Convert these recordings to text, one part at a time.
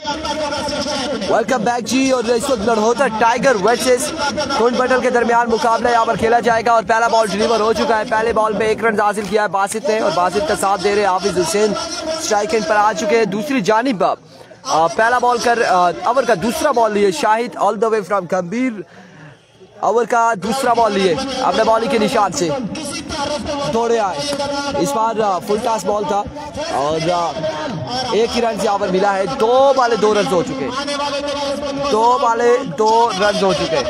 Welcome back जी। और इस वक्त लड़होता टाइगर वर्सेस कुंड पटल के दरमियान मुकाबला यहाँ पर खेला जाएगा और पहला बॉल डिलीवर हो चुका है। पहले बॉल पे 1 रन हासिल किया है बासित ने और बासित का साथ दे रहे हाफिज हुसैन स्ट्राइक एंड पर आ चुके हैं। दूसरी जानिब पहला बॉल कर ओवर का दूसरा बॉल लिए Shahid all the way from गंभीर। ओवर का दूसरा बॉल लिए अपने बॉलिंग के निशान से दौड़े आए। इस बार फुल टॉस बॉल था और 1 ही रन यहाँ पर मिला है। 2 बाले 2 रन हो चुके, 2 बाले 2 रन हो चुके,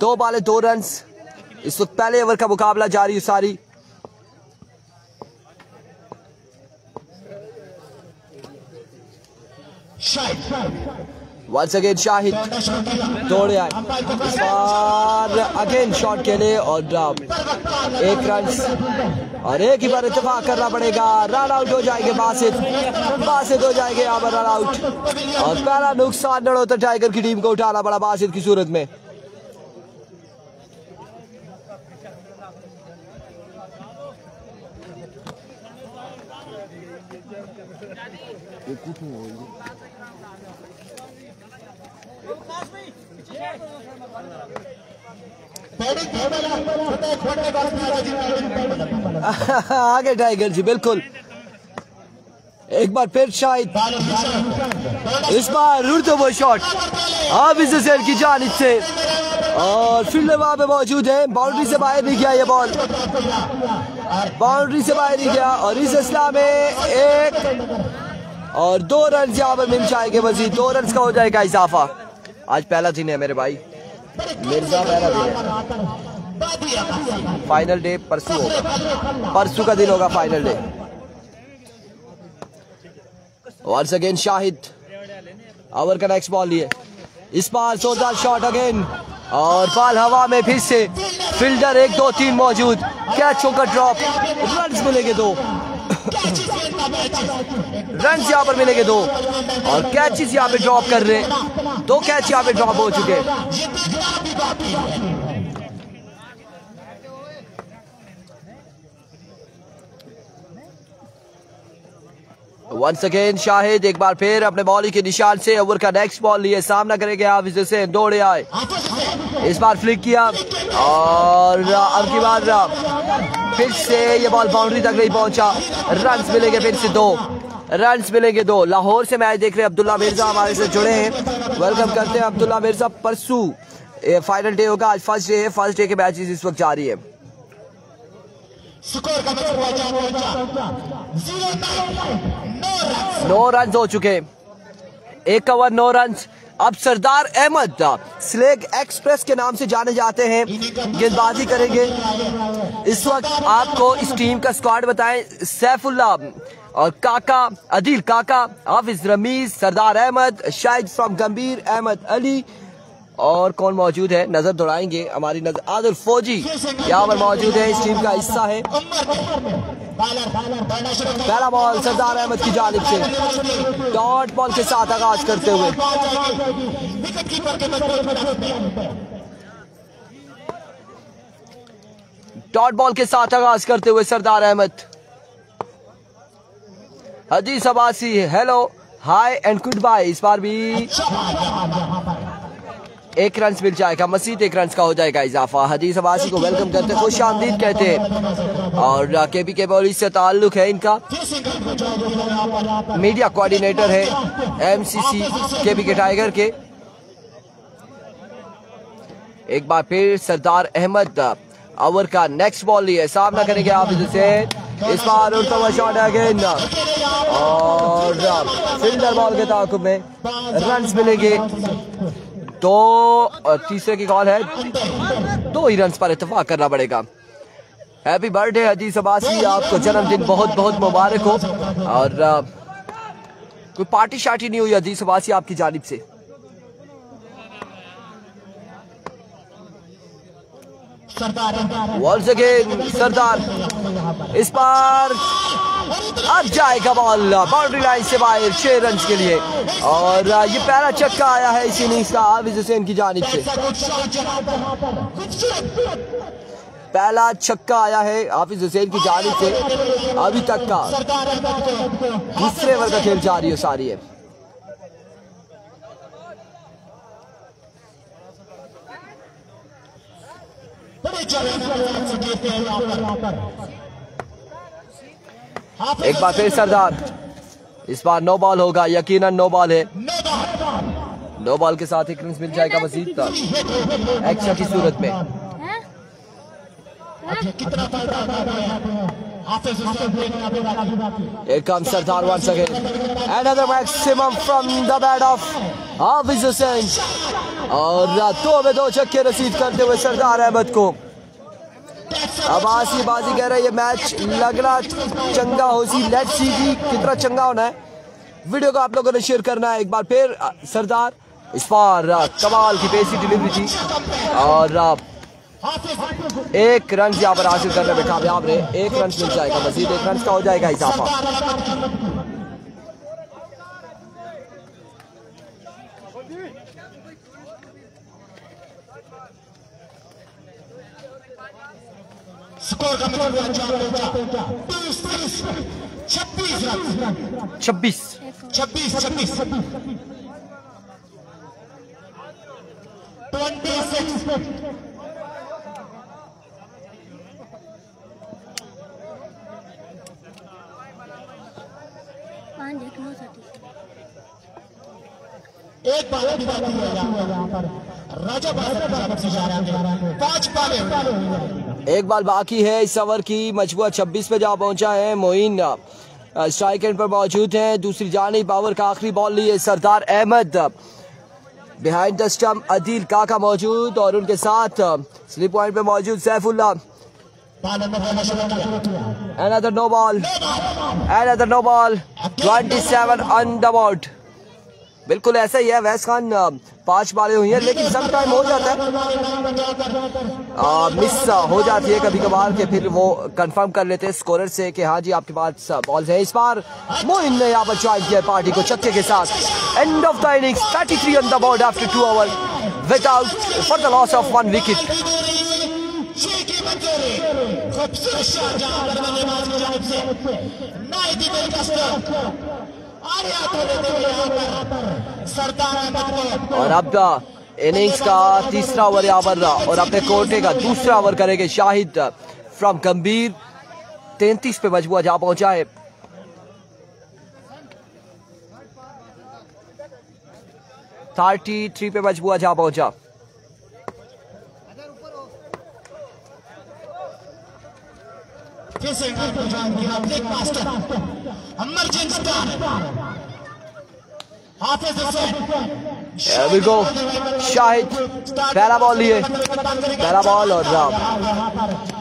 2 बाले 2 रन। इस वक्त पहले ओवर का मुकाबला जारी सारी। वंस अगेन शाहिद दौड़े आए। इस बार अगेन शॉट के लिए और 1 रन और एक ही बार इत्तेफाक करना पड़ेगा। रन आउट हो जाएंगे बासित हो जाएंगे यहाँ पर रन आउट और पहला नुकसान लड़होता टाइगर की टीम को उठाना पड़ा बासित की सूरत में। आगे टाइगर जी बिल्कुल। एक बार फिर शाहिद, इस बार उड़ते वो शॉट हाफिज हुसैन की जानिब से और फील्डर वहां पे मौजूद है। बाउंड्री से बाहर नहीं गया ये बॉल, बाउंड्री से बाहर नहीं गया और इस सिलसिला में 1 और 2 रन यहाँ पर मिल जाएंगे। मजीद 2 रन का हो जाएगा इजाफा। आज पहला दिन है मेरे भाई मिर्जा, पहला दिन है। फाइनल डे परसों होगा, परसों का दिन होगा final day. Once again Shahid over का नेक्स्ट बॉल लिए। इस बार जोरदार शॉट अगेन और बॉल हवा में फिर से फील्डर 1 2 3 मौजूद। कैच होकर ड्रॉप, रन मिलेंगे 2 रन यहाँ पर मिलेंगे 2 और कैचेस यहाँ पे ड्रॉप कर रहे हैं। 2 कैच यहाँ पे ड्रॉप हो चुके। वंस अगेन शाहिद एक बार फिर अपने बॉलिंग के निशान से ओवर का नेक्स्ट बॉल लिए सामना करेंगे हाफिज हुसैन। दौड़े आए, इस बार फ्लिक किया और अब की बार फिर से ये बॉल बाउंड्री तक नहीं पहुंचा। रन मिलेंगे फिर से 2 रन मिलेंगे 2। लाहौर से मैच देख रहे हैं अब्दुल्ला मिर्जा हमारे से जुड़े हैं। वेलकम करते हैं अब्दुल्ला मिर्जा। परसों फाइनल डे होगा, आज फर्स्ट डे है। फर्स्ट डे के मैचेस इस वक्त जारी है। 9 रन हो चुके, 1 ओवर 9 रन। अब सरदार अहमद स्लेग एक्सप्रेस के नाम से जाने जाते हैं, गेंदबाजी करेंगे। इस वक्त आपको इस टीम का स्क्वाड बताएं। सैफुल्ला और काका अदील, काका हाफिज रमीज, सरदार अहमद, शाहिद फ्रॉम गंभीर, अहमद अली और कौन मौजूद है नजर दौड़ाएंगे हमारी नजर। आदिल फौजी यहाँ पर मौजूद है, इस टीम का हिस्सा है। पहला बॉल सरदार अहमद की जानिब से डॉट बॉल के साथ आगाज करते हुए। डॉट बॉल के साथ आगाज करते हुए सरदार अहमद। हदीस अब्बासी hello hi and good bye. इस बार भी 1 रन मिल जाएगा, मजीद 1 रन का हो जाएगा इजाफा। हदीस अब्बासी को वेलकम करते हैं, खुश आमदीद कहते हैं और केपी के बॉलिंग से ताल्लुक है इनका। मीडिया कोऑर्डिनेटर है एमसीसी केपी के टाइगर के। एक बार फिर सरदार अहमद ओवर का नेक्स्ट बॉल लिए सामना करेंगे हाफिज हुसैन। इस बार उड़ता हुआ शॉट अगेन और फील्डर बॉल के ताक़ुब में रन मिलेंगे 2 और तीसरे की कॉल है। 2 ही रन पर इत्तेफाक करना पड़ेगा। हैप्पी बर्थडे हदीस अब्बासी, आपको जन्मदिन बहुत बहुत मुबारक हो। और कोई पार्टी शार्टी नहीं हुई हदीस अब्बासी आपकी जानिब से। वॉल्स अगेन सरदार, इस बार अब जाएगा बॉल बाउंड्री लाइन से बाहर 6 रन के लिए और ये पहला छक्का आया है इस इनिंग्स का हाफिज हुसैन की जानिब से। पहला छक्का आया है हाफिज हुसैन की जानिब से। अभी तक का दूसरे ओवर का खेल जारी हो सारी है। एक बार फिर सरदार, इस बार नो बॉल होगा, यकीनन नो बॉल है। नो बॉल के साथ एक रन मिल जाएगा मजीद एक्स्ट्रा की सूरत में। Here comes Sardar once again. Another maximum from the bat of Hafiz Hussain. और 2 में 2 छक्के रसीद करते हुए सरदार अहमद को। अब आसी बाजी कह रहे हैं ये मैच लगना चंगा हो सी। लेट्स सी जी कितना चंगा होना है। वीडियो को आप लोगों ने शेयर करना है। एक बार फिर सरदार, इस बार कमाल की पेसी डिलीवरी थी और 1 रन यहाँ पर हासिल करने में कामयाब रहे। 1 रन मिल जाएगा, मजीद 1 रन का हो जाएगा इजाफा। स्कोर का 26 एक बार यहाँ पर राजा 5 बालें। एक बाल बाकी है इस ओवर की। मजबूर 26 पे जा पहुंचा है। मोइन स्ट्राइक एंड पर मौजूद है। दूसरी जानिब ओवर का आखिरी बॉल लिए Sardar Ahmed. Behind the stump Adeel Kaka मौजूद और उनके साथ स्लिप पॉइंट पे मौजूद Saifullah. Another no ball. 27 on the board. बिल्कुल ऐसा ही है। वैस खान 5 बालें हुई हैं, लेकिन सम टाइम हो जाता है, मिस हो जाती है कभी कभार के। फिर वो कंफर्म कर लेते हैं स्कोरर से कि हाँ जी आपके पास बॉल्स है। इस बार मोइन ने यहाँ पर ज्वाइन किया पार्टी को छक्के के साथ। And of the innings 33 on the board after 2 overs without for the loss of 1 wicket. और अब इनिंग्स का तीसरा ओवर यहाँ पर और अपने कोटे का दूसरा ओवर करेंगे शाहिद फ्रॉम गंभीर। 33 पे मजबूर जा पहुंचा है। थर्टी पे मजबूर जा पहुंचा। Here we go. शाहिद पहला बॉल लिए, पहला बॉल और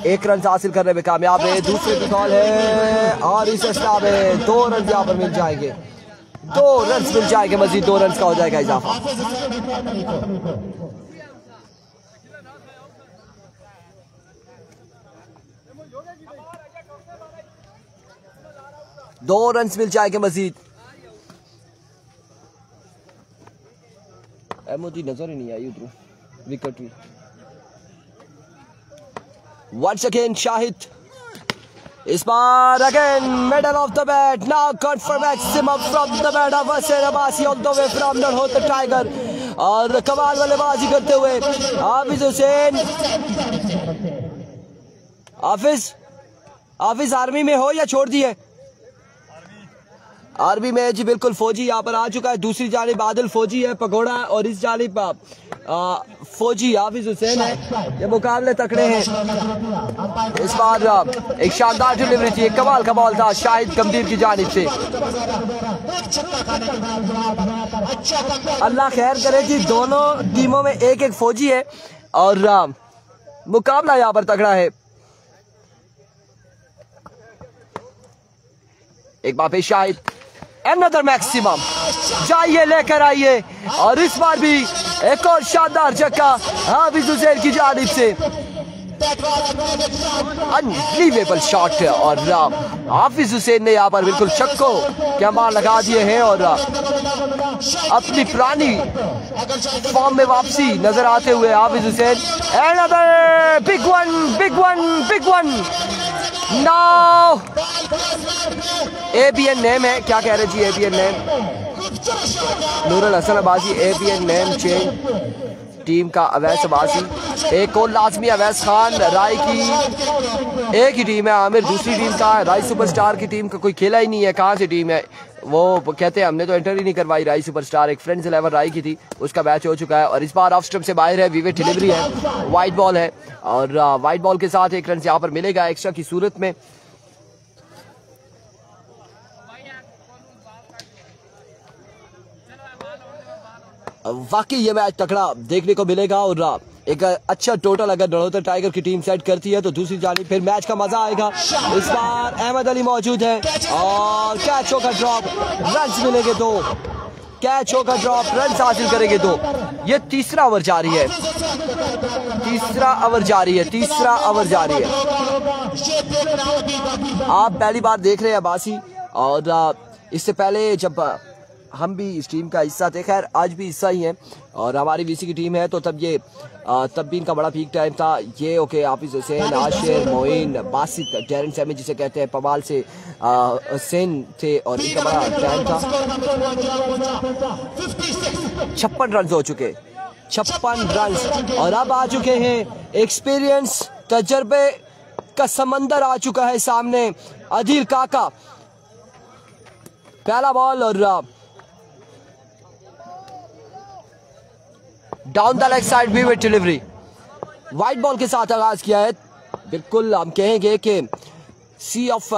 1 रन हासिल करने में कामयाब है। दूसरे की बॉल है और इस स्टार में 2 रन यहाँ पर मिल जाएंगे। 2 रन मिल जाएंगे, मजीद 2 रन का हो जाएगा इजाफा। दो रन मिल जाएंगे मजीद। मोदी नजर ही नहीं आई उधर विकेट भी। वंस अगेन शाहिद, इस बार again middle of the bat. Now cut for maximum from the bat of Hussain Abbasi on the way from the hot tiger. और कमाल बल्लेबाजी करते हुए हाफिज हुसैन। हाफिज आर्मी में हो या छोड़ दिए? आर्मी में जी बिल्कुल। फौजी यहाँ पर आ चुका है। दूसरी जानिब बादल फौजी है पकौड़ा और इस जानिब फौजी हाफिज हुसैन है। ये मुकाबले तकड़े हैं। इस बार एक शानदार डिलीवरी थी, एक कमाल का बॉल था शाहिद गंभीर की जानिब से। अल्लाह खैर करे जी, दोनों टीमों में एक एक फौजी है और मुकाबला यहाँ पर तगड़ा है। एक बार फिर शाहिद, Another मैक्सिमम जाइए लेकर आइए और इस बार भी एक और शानदार छक्का हाफिज हुसैन की जानिब से। अनबिलीवेबल शॉट और हाफिज हुसैन ने यहाँ पर बिल्कुल छक्को क्या मार लगा दिए हैं और अपनी पुरानी फॉर्म में वापसी नजर आते हुए Hafiz Hussain. And big one now ABN name है, क्या कह रहे जी ABN name Noorul Hasan Abbasi, ABN name change team का अवैस अब्बासी, एक और लाजमी अवैस खान राय की एक ही टीम है, आमिर दूसरी टीम का है, राय सुपरस्टार की टीम का कोई खेला ही नहीं है, कहाँ से टीम है वो कहते हैं हमने तो एंटर ही नहीं करवाई। राय सुपरस्टार एक फ्रेंड्स 11 राय की थी, उसका मैच हो चुका है और इस बार ऑफ स्टंप से बाहर है, विवेक डिलीवरी है, वाइट बॉल है और वाइट बॉल के साथ एक रन यहाँ पर मिलेगा एक्स्ट्रा की सूरत में। वाकई ये मैच तकड़ा देखने को मिलेगा और एक अच्छा टोटल अगर नड़ोतर टाइगर की टीम सेट करती है तो दूसरी जानी फिर मैच का मजा आएगा। इस बार अहमद अली मौजूद है और कैच होगा ड्रॉप, रन मिलेंगे दो, कैच होगा ड्रॉप, रन हासिल करेंगे दो। ये तीसरा ओवर जारी है, आप पहली बार देख रहे हैं अब्बासी और इससे पहले जब हम भी इस टीम का हिस्सा थे, खैर आज भी हिस्सा ही है और हमारी VC की टीम है तो तब भी इनका बड़ा पीक टाइम था। ये ओके हाफिज हुसैन, आशिर, मोइन, बासित, डेरन सैमी जिसे कहते हैं, पवाल से हुसैन थे और इनका बड़ा टाइम था। 56 रन हो चुके, 56 रन और अब आ चुके हैं एक्सपीरियंस, तजर्बे का समंदर आ चुका है सामने। अदील काका पहला बॉल और down the leg side Vivek delivery, white ball के साथ आगाज किया है। बिल्कुल हम कहेंगे कि सी ऑफ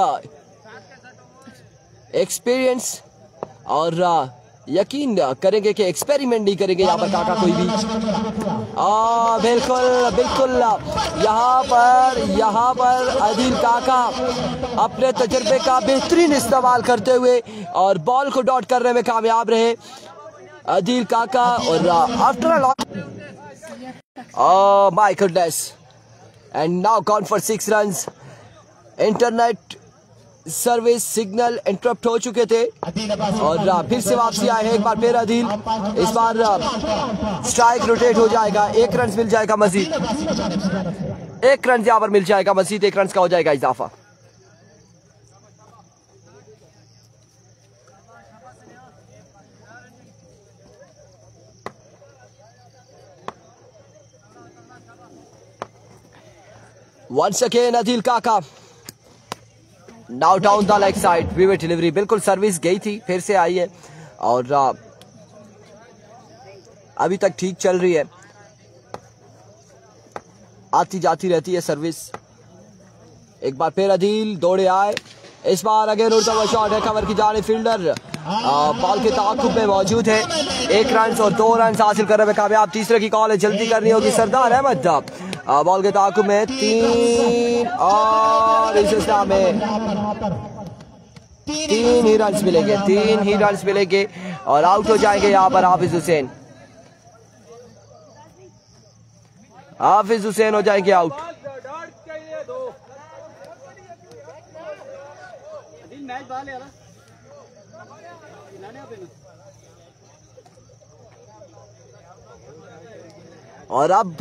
एक्सपीरियंस और यकीन करेंगे कि एक्सपेरिमेंट नहीं करेंगे यहाँ पर काका कोई भी। बिल्कुल यहाँ पर अदील काका अपने तजर्बे का बेहतरीन इस्तेमाल करते हुए और बॉल को डॉट करने में कामयाब रहे अदील काका और after my goodness and now gone for 6 runs. Internet service signal interrupt हो चुके थे और फिर से वापसी आए हैं एक बार फिर अदील। इस बार स्ट्राइक रोटेट हो जाएगा, 1 रन मिल जाएगा मजीद, 1 रन यहाँ पर मिल जाएगा मजीद, 1 रन का हो जाएगा इजाफा। Once again अदील काका now down the leg side Vivek delivery, बिल्कुल सर्विस गई थी फिर से आई है और अभी तक ठीक चल रही है, आती जाती रहती है सर्विस। एक बार फिर अदील दौड़े आए, इस बार अगेन उड़ता हुआ शॉट है, कवर की जाने फील्डर बॉल के ताकुब में मौजूद है, 1 रन और 2 रन हासिल करने में कामयाब। तीसरे की कॉल है, जल्दी करनी होगी सरदार अहमद, बॉल के ताकुब में 3 और इस में 3 ही रन मिलेंगे, 3 ही रन मिलेंगे और आउट हो जाएंगे यहाँ पर हाफिज हुसैन, हाफिज हुसैन हो जाएंगे आउट। और अब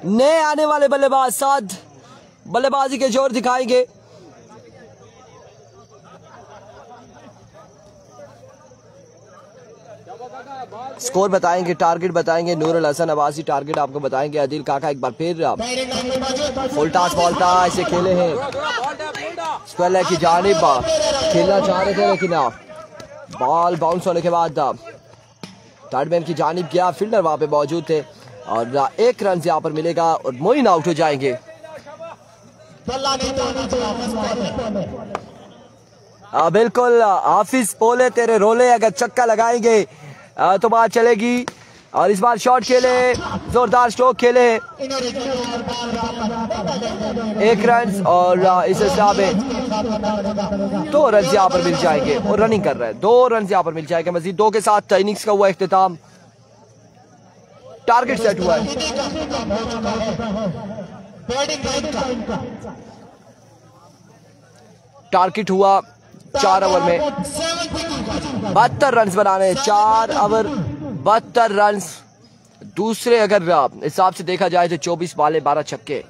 नए आने वाले बल्लेबाज साथ बल्लेबाजी के जोर दिखाएंगे। स्कोर बताएंगे, टारगेट बताएंगे, नूरुल हसन अब्बासी टारगेट आपको बताएंगे। अदील काका एक बार फिर फुल टॉस बॉल था, ऐसे खेले हैं स्क्वायर की जानिब खेलना चाह रहे थे लेकिन बॉल बाउंस होने के बाद थर्ड मैन की जानिब गया, फील्डर वहां पे मौजूद थे और 1 रन यहाँ पर मिलेगा और मोइन आउट हो जाएंगे। बिल्कुल हाफिज बोले तेरे रोले, अगर चक्का लगाएंगे तो बात चलेगी। और इस बार शॉट खेले, जोरदार स्ट्रोक खेले, 1 रन और इस हिसाब में 2 रन यहाँ पर मिल जाएंगे और रनिंग कर रहे हैं, 2 रन यहाँ पर मिल जाएंगे मजीद। 2 के साथ इनिंग्स का हुआ इख्तिताम। टारगेट सेट हुआ है। टारगेट हुआ 4 ओवर में 72 रन बनाने, 4 ओवर 72 रन। दूसरे अगर हिसाब से देखा जाए तो 24 बाले 12 छक्के।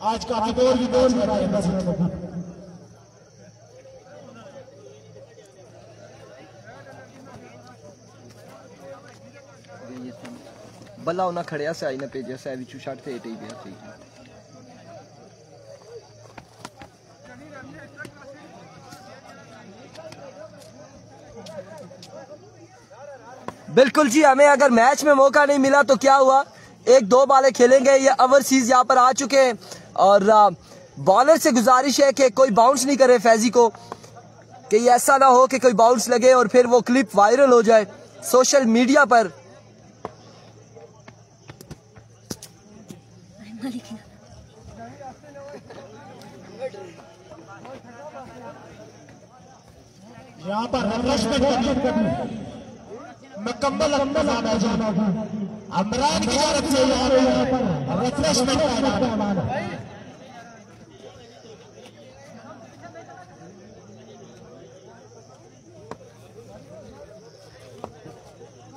आज का गोल भी गोल बल्ला होना खड़िया से आई ना पे जैसे विचू शॉट थे एटी पे सही। बिल्कुल जी, हमें अगर मैच में मौका नहीं मिला तो क्या हुआ, 1-2 बालें खेलेंगे। ये ओवरसीज यहाँ पर आ चुके हैं और बॉलर से गुजारिश है कि कोई बाउंस नहीं करे फैजी को, कि ऐसा ना हो कि कोई बाउंस लगे और फिर वो क्लिप वायरल हो जाए सोशल मीडिया पर। यहाँ पर मुकम्मल अमरान की तरफ से यहाँ पर रिफ्रेशमेंट का ऐलान।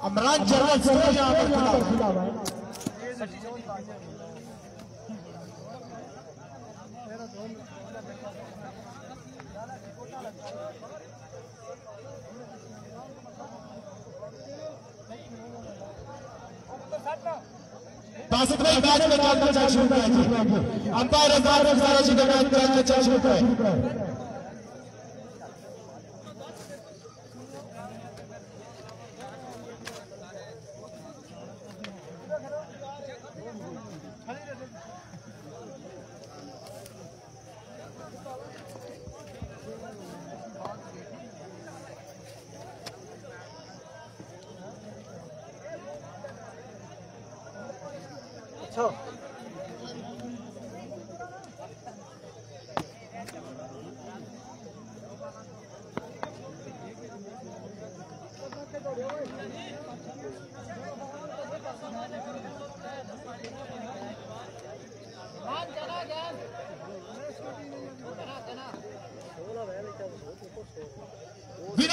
अमरान जनरल स्टोर यहाँ पर खुला हुआ है। बासित भाई मैच में चलना चाहिए शुरू करेंगे। अंपायर सारा जी का मैच करना चाहिए शुरू करें।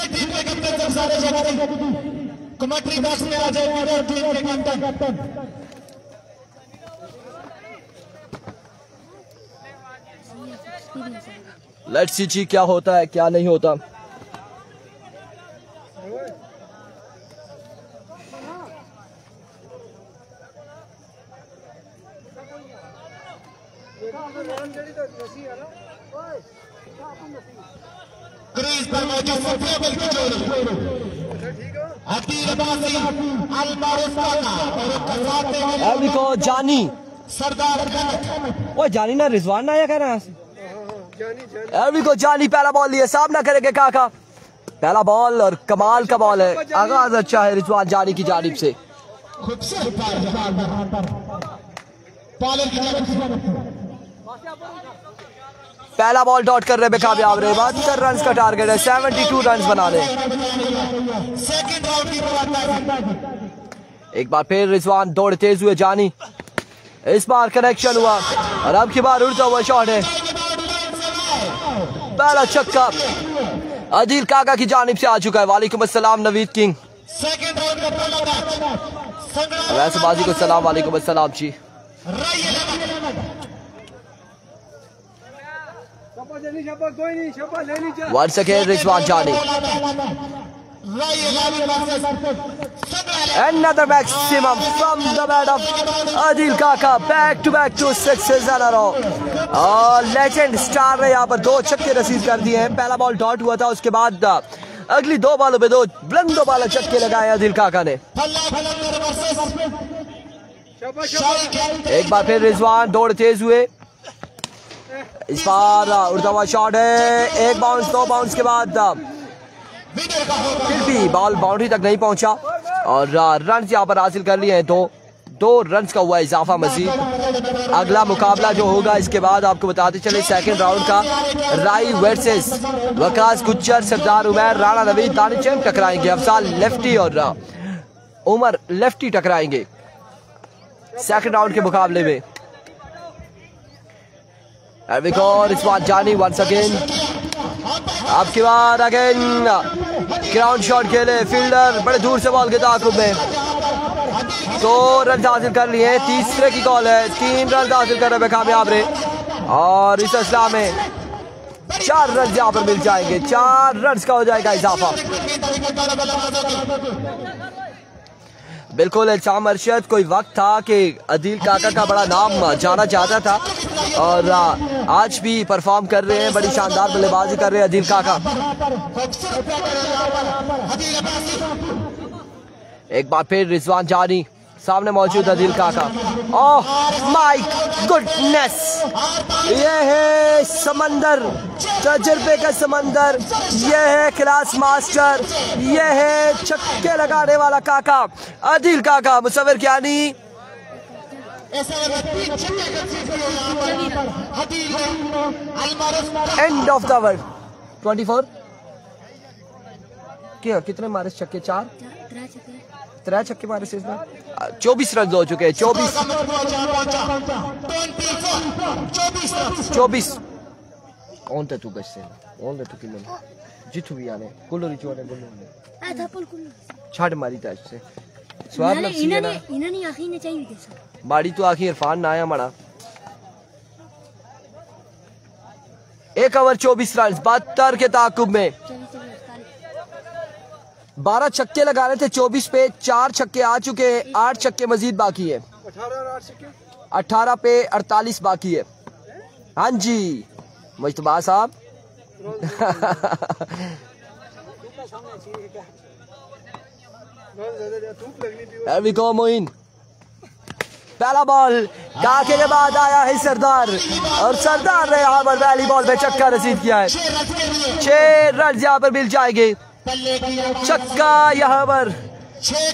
टीम के कैप्टन सब सारे जगह कमेंट्री बॉक्स में आ जाएंगे टीम के कैप्टन। लेट्स सी जी क्या होता है क्या नहीं होता। क्रीज पर मौजूद सफेद की जोड़ी अकील अब्बासी अलमारूफ काका और को जानी सरदार वो जानी ना रिजवान ना आया कहना एवरी को जानी पहला बॉल लिए सामना करेंगे काका। पहला बॉल और कमाल का बॉल है, आगाज अच्छा है रिजवान जानी की जानिब से। पहला बॉल डॉट कर रहे बेकामयाब रहे। 72 रन का टारगेट है, 72 रन बनाने। एक बार फिर रिजवान दौड़ तेज हुए जानी, इस बार कनेक्शन हुआ और अब की बार उड़ता हुआ शॉट है। पहला छक्का आदिल काका की जानिब से आ चुका है। वालेकुम अस्सलाम नवीद किंग। वैसे बाजी को सलाम वालेकुम अस्सलाम जी। Once again रिजवान जानी, another maximum from the bat of Adil Kaka, back to back 2 sixes in a row। और लेजेंड स्टार ने यहाँ पर 2 छक्के रसीद कर दिए हैं। पहला बॉल डॉट हुआ था, उसके बाद अगली 2 बॉलों पे 2 बुलंद वाला छक्के लगाए आदिल काका ने। एक बार फिर रिजवान दौड़ तेज हुए, इस बार उड़ता हुआ शॉट है, 1 बाउंस 2 बाउंस के बाद फिर भी बॉल बाउंड्री तक नहीं पहुंचा और रन यहाँ पर हासिल कर लिए हैं। 2 रन का हुआ इजाफा मजीद। अगला मुकाबला जो होगा इसके बाद आपको बताते चले, सेकंड राउंड का राई वर्सेस वकास गुज्जर, सरदार उमर, राणा नवीद, दानिशम टकराएंगे। अफजाल लेफ्टी और उमर लेफ्टी टकराएंगे सेकंड राउंड के मुकाबले में। जानी वंस अगेन, आपकी बार अगेन ग्राउंड शॉट खेले फील्डर, बड़े दूर से बॉल के ताकुब में 2 रन हासिल कर लिए। तीसरे की कॉल है, 3 रन हासिल करने में कामयाब रहे और इस असला में 4 रन यहाँ पर मिल जाएंगे। 4 रन का हो जाएगा इजाफा। बिल्कुल इल्जाम अरशद, कोई वक्त था कि अदील काका का बड़ा नाम जाना चाहता था और आज भी परफॉर्म कर रहे हैं, बड़ी शानदार बल्लेबाजी कर रहे हैं अदील काका। एक बार फिर रिजवान जानी, सामने मौजूद अदील काका। ओह माय गुडनेस, ये है समंदर, तजुर्बे का समंदर, ये है क्लास मास्टर, ये है छक्के लगाने वाला Kaka Adeel Kaka. Musavir Kiyani, end of the over 24। क्या कितने मारे छक्के? 4 3 छक्के मारे से इसमें 24 रन हो चुके हैं। 24 कौन था तू गश्ते कौन था तू किलो जितु भी आने कुल्लो रिचो ने बोलो आधा पुल कुल्लो छाड़ मारी था इससे स्वाद लग ना इन्होंने आखिर ने चाहिए थे बाड़ी तो आखिर इरफान ना आया मड़ा। 1 ओवर 24 रन 72 के ताकुब में 12 छक्के लगा रहे थे 24 पे, 4 छक्के आ चुके हैं, 8 छक्के मजीद बाकी है। 18 पे 48 बाकी है। हाँ जी मुश्तबा साहब मोइन, पहला बॉल काके के बाद आया है सरदार और सरदार ने यहाँ पर पहली बॉल पे छक्का रसीद किया है। 6 रन यहाँ पर मिल जाएंगे। छक्का यहाँ पर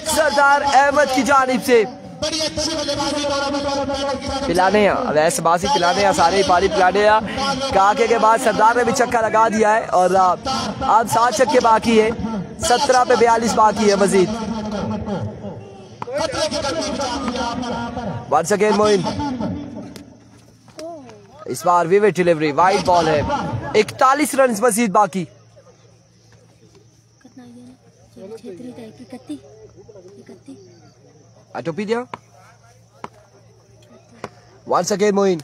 सरदार अहमद की जानिब से। पिलाने अब ऐसे बासी पिलाने या सारे पानी पिलाने या काके के बाद सरदार ने भी छक्का लगा दिया है और अब 7 छक्के बाकी है। 17 पे 42 बाकी है मजीद। वंस अगेन मोइन, इस बार विविड डिलीवरी, वाइड बॉल है। 41 रन मजीद बाकी। टोपी दिया। Once again Moin,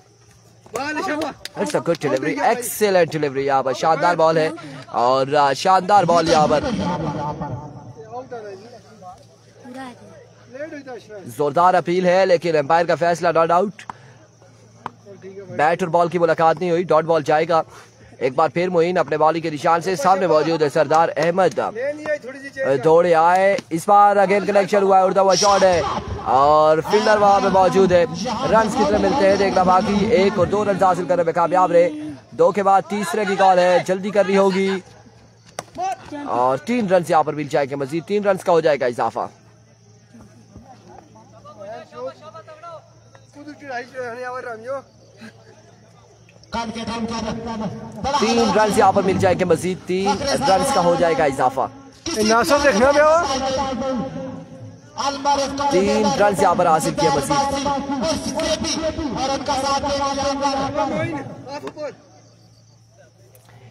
it's a good delivery, excellent delivery. यहाँ पर शानदार बॉल है और शानदार बॉल यहाँ पर जोरदार अपील है लेकिन एम्पायर का फैसला नॉट आउट। बैट और बॉल की मुलाकात नहीं हुई, डॉट बॉल जाएगा। एक बार फिर मोइन अपने बॉलिंग के निशान से सामने मौजूद है सरदार अहमद, दौड़े आए। इस बार अगेन कनेक्शन हुआ है, उड़ता हुआ शॉट है और फील्डर वहां पे मौजूद है। रन कितने मिलते हैं देखना बाकी। 1 और 2 रन हासिल करने में कामयाब रहे। 2 के बाद तीसरे की कॉल है, जल्दी करनी होगी और 3 रन यहाँ पर मिल जाएंगे मजीद। 3 रन का हो जाएगा इजाफा। 3 रन यहाँ पर मिल जाएंगे मजीद। 3 रन का हो जाएगा इजाफा। 3 रन यहाँ पर हासिल किया मजीद।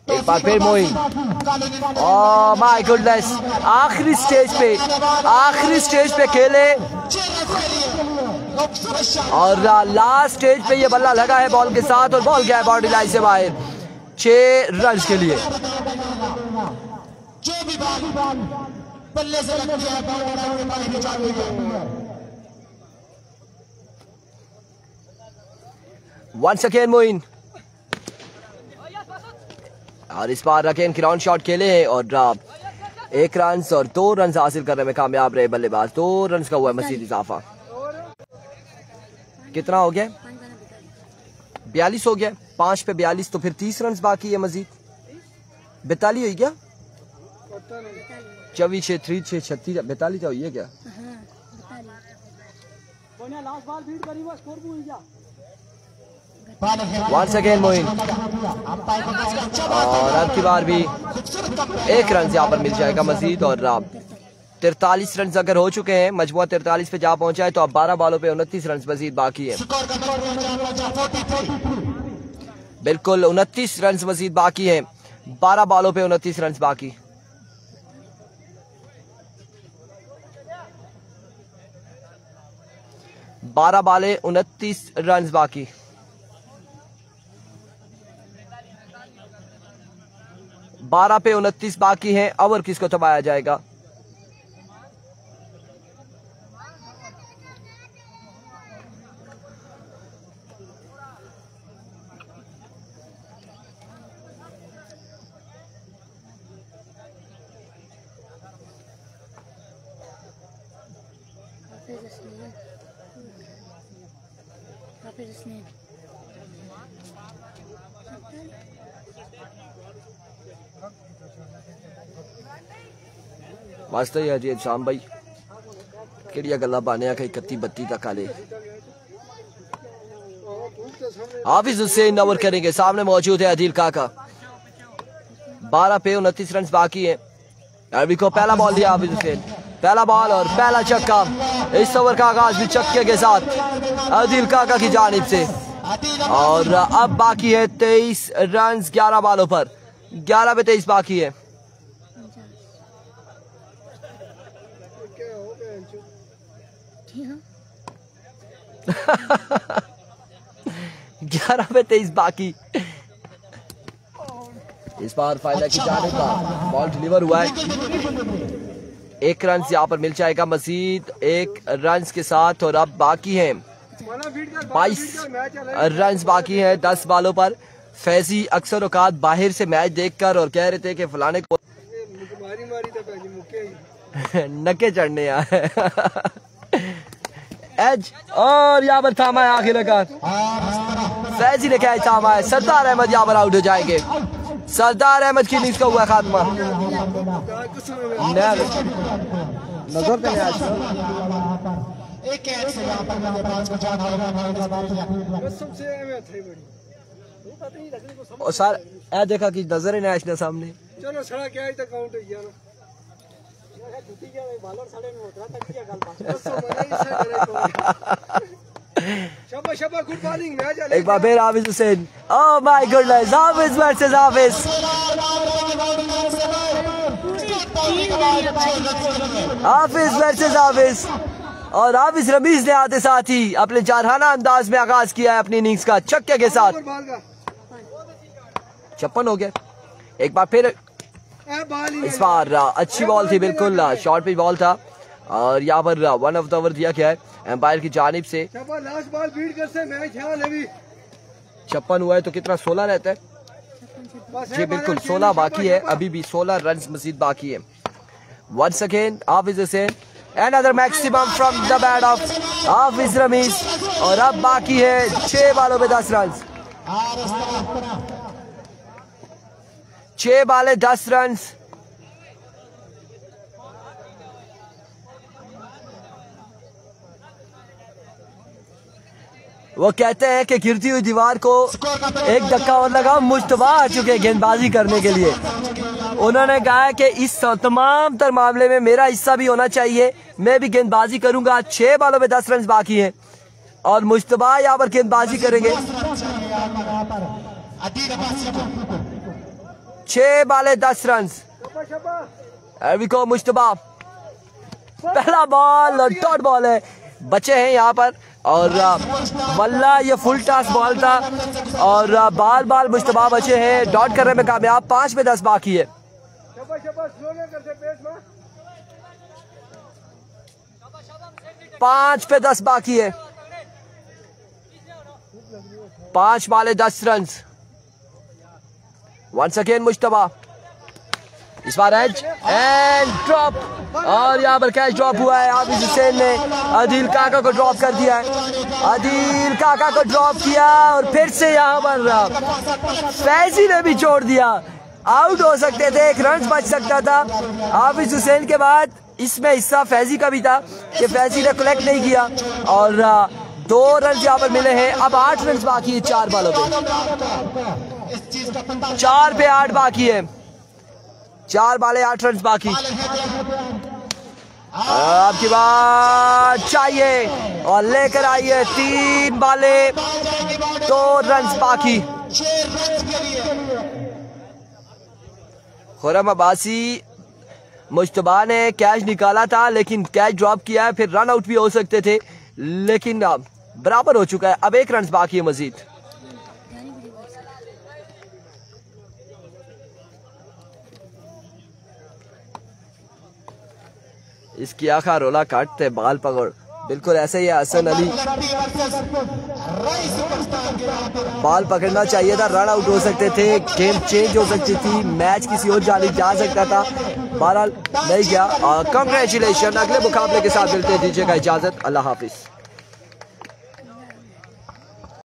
एक बार फिर मोइन, ओह माय गुडनेस, आखिरी स्टेज पे खेले और लास्ट स्टेज पे ये बल्ला लगा है बॉल के साथ और बॉल गया है बाउंड्री लाइन से बाहर। 6 रन के लिए। वंस अगेन मोइन और इस बार अगेन ग्राउंड शॉट खेले हैं और 1 रन और 2 रन हासिल करने में कामयाब रहे बल्लेबाज। 2 रन का हुआ मजीद इजाफा। कितना हो गया? 42 हो गया। 5 पे 42 तो फिर 30 रन बाकी है मजीद। 42 हुई क्या? 24 6 3 6 36 42 हुई है क्या? वंस अगेन मोइन और अब की बार भी 1 रन यहाँ पर मिल जाएगा मजीद। और 43 रन अगर हो चुके हैं, मजमुआ 43 पे जा पहुंचा है, तो अब 12 बॉलों पे 29 रन मजीद बाकी है। बिल्कुल 29 रन मजीद बाकी है। 12 बॉलों पे 29 रन बाकी। बारह बाले 29 रन बाकी। बारह पे 29 बाकी हैं। ओवर किसको थमाया जाएगा? वास्ते ही अजय शाम भाई केड़िया गल्ला बाने कई 31-32 तक आले। हाफिज हुसैन ओवर करेंगे। सामने मौजूद है आदिल काका। 12 पे 29 रन बाकी है। अरबी को पहला बॉल दिया हाफिज हुसैन। पहला बॉल और पहला छक्का। इस ओवर का आगाज भी छक्के के साथ आदिल काका की जानिब से। और अब बाकी है 23 रन 11 बॉलों पर। 11 पे 23 बाकी है। 11 पे 23 बाकी। इस बार फायदा की जाने का बॉल डिलीवर हुआ है। 1 रन यहाँ पर मिल जाएगा मजीद 1 रन के साथ। और अब बाकी हैं 22 रन बाकी हैं 10 बॉलों पर। फैजी अक्सर औकात बाहर से मैच देखकर और कह रहे थे कि फलाने को नके चढ़ने आए एज। और यहाँ पर थामा है आखिरकार। फैजी ने क्या थामा है। सरदार अहमद यहाँ पर आउट हो जाएंगे। सरदार अहमद की इनिंग्स का हुआ खात्मा। नजर और सर ए देखा कि नजर है नेशनल सामने। चलो सड़ा क्या तक काउंट हो गया ना। एक बार फिर Hafiz Hussain. Oh my goodness. Hafiz versus Hafiz. Hafiz versus Hafiz. और हाफिज रमीज ने आते साथ ही अपने जारहाना अंदाज में आगाज किया है अपनी इनिंग्स का छक्के के साथ। 56 हो गया। एक बार फिर इस बार अच्छी बॉल थी। बिल्कुल शॉर्ट पे बॉल था। और यहाँ पर 1 ऑफ द ओवर दिया गया है एम्पायर की जानिब से। 56 हुआ है तो कितना 16 रहता है जी। बिल्कुल 16 बाकी है। अभी भी 16 रन मजीद बाकी है। Once again Hafiz Hussain. Another maximum from the bat of Hafiz Rameez. और अब बाकी है 6 बॉलों पे 10 रन। 6 बॉले 10 रन। वो कहते हैं कि गिरती हुई दीवार को एक धक्का और लगा। मुश्तबा आ चुके गेंदबाजी करने के लिए। उन्होंने कहा कि इस तमाम तर मामले में मेरा हिस्सा भी होना चाहिए। मैं भी गेंदबाजी करूंगा। 6 बॉलों में 10 रन बाकी हैं और मुश्तबा यहाँ पर गेंदबाजी करेंगे। 6 बॉले 10 रन। को मुश्तबा पहला बॉल और डॉट बॉल है। बचे हैं यहाँ पर। और वल्ला ये फुल टॉस बॉल था और बाल बाल मुश्तबा बचे हैं। डॉट करने में कामयाब। 5 पे 10 बाकी है। 5 पे 10 बाकी है। 5 बॉले 10 रन। Once again Mushtaba. इस बार एज एंड ड्रॉप, और यहाँ पर कैच ड्रॉप हुआ है। हाफिज हुसैन ने आदिल काका को ड्रॉप कर दिया है। आदिल काका को ड्रॉप किया और फिर से यहाँ पर फैजी ने भी छोड़ दिया। आउट हो सकते थे, एक रन बच सकता था। हाफिज हुसैन के बाद इसमें हिस्सा फैजी का भी था कि फैजी ने कलेक्ट नहीं किया और 2 रन यहाँ पर मिले हैं। अब 8 रन बाकी है 4 बॉलों पे, 4 पे 8 बाकी है, 4 बाले 8 रन बाकी। आपकी बात चाहिए और लेकर आइए 3 बाले 2 रन बाकी। खुर्रम अब्बासी मुश्तबा ने कैच निकाला था लेकिन कैच ड्रॉप किया है, फिर रन आउट भी हो सकते थे लेकिन बराबर हो चुका है। अब 1 रन बाकी है मजीद। इसकी आखा रोला काटते बाल पकड़, बिल्कुल ऐसे ही हसन अली, बाल पकड़ना चाहिए था, रन आउट हो सकते थे, गेम चेंज हो सकती थी, मैच किसी और जाने जा सकता था, बहरहाल नहीं गया। कांग्रेचुलेशन। अगले मुकाबले के साथ मिलते दीजिएगा इजाजत, अल्लाह हाफिज।